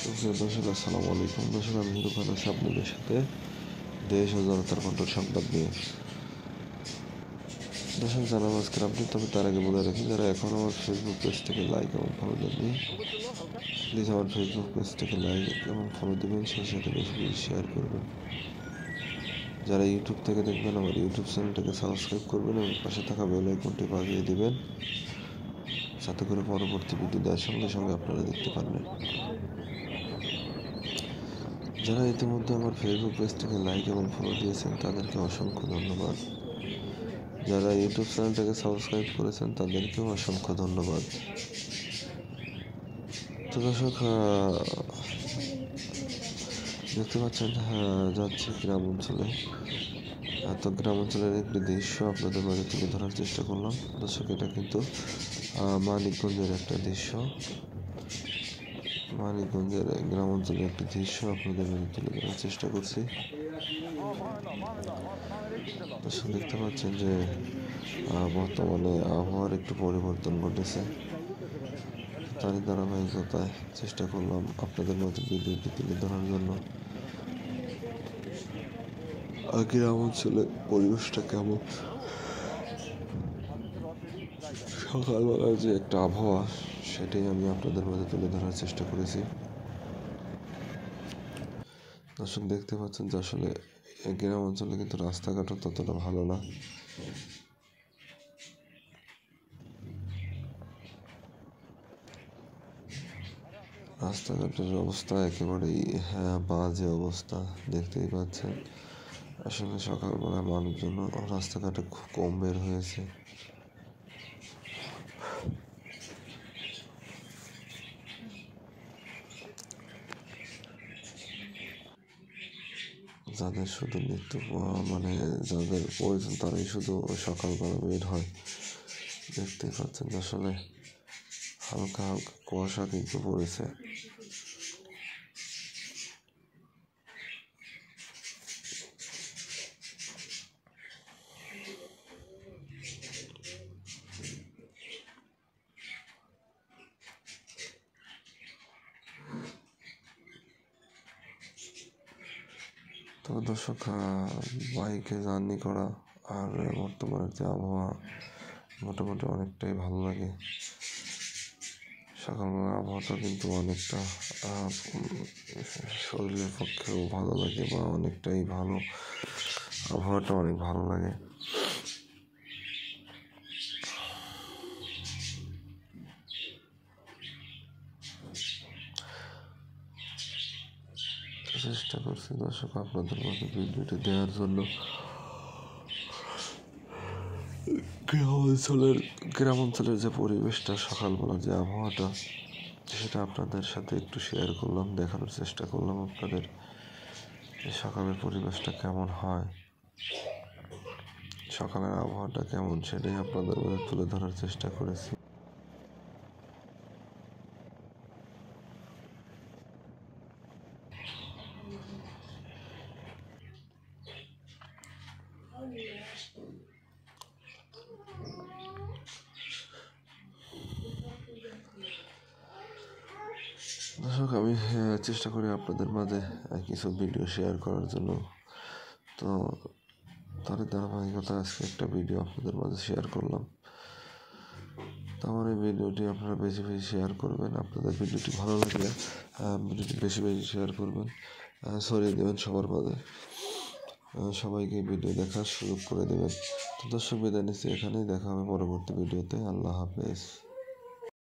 সুপ্রিয় দর্শক, আসসালামু আলাইকুম। দর্শক, আমি হিরু খান আছি আপনাদের সাথে দেশ ও জনতার কণ্ঠ সংবাদ নিয়ে। দর্শক, জানাবো আজকের আপডেট। তবে তার আগে বলে রাখি, যারা এখন আমার ফেসবুক পেজটাকে লাইক এবং ফলো দেননি, প্লিজ আমার ফেসবুক পেজটাকে লাইক এবং ফলো দেবেন, সেই সাথে বেশি বেশি শেয়ার করবেন। যারা ইউটিউব থেকে দেখবেন, আমার ইউটিউব চ্যানেলটাকে সাবস্ক্রাইব করবেন এবং পাশে থাকা বেল আইকনটি বাজিয়ে দেবেন, যাতে করে পরবর্তী ভিডিও দেওয়ার সঙ্গে সঙ্গে আপনারা দেখতে পারবেন। যারা ইতিমধ্যে আমার ফেসবুক পেজটাকে লাইক এবং ফলো দিয়েছেন তাদেরকে অসংখ্য ধন্যবাদ। যারা ইউটিউব চ্যানেলটাকে সাবস্ক্রাইব করেছেন তাদেরকেও অসংখ্য ধন্যবাদ। তো দর্শক, দেখতে পাচ্ছেন যাচ্ছে গ্রাম অঞ্চলে। তো গ্রাম অঞ্চলের একটি দৃশ্য আপনাদের মাঝে তুলে ধরার চেষ্টা করলাম। দর্শক, এটা কিন্তু মানিকগঞ্জের একটা দৃশ্য। মানিকগঞ্জের গ্রাম অঞ্চলের একটি দৃশ্য আপনাদের মাঝে তুলে ধরার চেষ্টা করছি। দর্শক, দেখতে পাচ্ছেন যে বর্তমানে আবহাওয়ার একটু পরিবর্তন ঘটেছে। তারই ধারাবাহিকতায় চেষ্টা করলাম আপনাদের মধ্যে ভিডিওটি তুলে ধরার জন্য। গ্রাম অঞ্চলে পরিবেশটা কেমন, সকালবেলার যে একটা আবহাওয়া, সেটাই আমি আপনাদের মধ্যে তুলে ধরার চেষ্টা করেছি। দর্শক, দেখতে পাচ্ছেন যে আসলে গ্রাম অঞ্চলে কিন্তু রাস্তাঘাটও ততটা ভালো না। রাস্তাঘাটের অবস্থা একেবারেই বাজে অবস্থা, দেখতেই পাচ্ছেন। আসলে সকালবেলা মানুষজন রাস্তাঘাটে খুব কম বের হয়েছে। যাদের শুধু যাদের প্রয়োজন তারাই শুধু সকালবেলা বের হয়। দেখতেই পাচ্ছেন আসলে হালকা হালকা কুয়াশা কিন্তু পড়েছে। তো দর্শক, বাইকে জার্নি করা আর বর্তমানের যে আবহাওয়া, মোটামুটি অনেকটাই ভালো লাগে। সকালবেলার আবহাওয়াটা কিন্তু অনেকটা শরীরের পক্ষেও ভালো লাগে, বা অনেকটাই ভালো, আবহাওয়াটা অনেক ভালো লাগে। চেষ্টা করছি দর্শক আপনাদের মধ্যে ভিডিওটি দেওয়ার জন্য। গ্রাম অঞ্চলের যে পরিবেশটা, সকালবেলার যে আবহাওয়াটা, সেটা আপনাদের সাথে একটু শেয়ার করলাম, দেখানোর চেষ্টা করলাম আপনাদের যে সকালের পরিবেশটা কেমন হয়, সকালের আবহাওয়াটা কেমন, সেটাই আপনাদের মধ্যে তুলে ধরার চেষ্টা করেছি। দর্শক, আমি চেষ্টা করি আপনাদের মাঝে কিছু ভিডিও শেয়ার করার জন্য। তো তার ধারাবাহিকতা আজকে একটা ভিডিও আপনাদের মাঝে শেয়ার করলাম। তো আমার এই ভিডিওটি আপনারা বেশি বেশি শেয়ার করবেন। আপনাদের ভিডিওটি ভালো লাগলে ভিডিওটি বেশি বেশি শেয়ার করবেন, ছড়িয়ে দেবেন সবার মাঝে, সবাইকে ভিডিও দেখার সুযোগ করে দেবেন। তো দর্শক, বিদায় নিচ্ছি এখানেই। দেখা হবে পরবর্তী ভিডিওতে। আল্লাহ হাফেজ।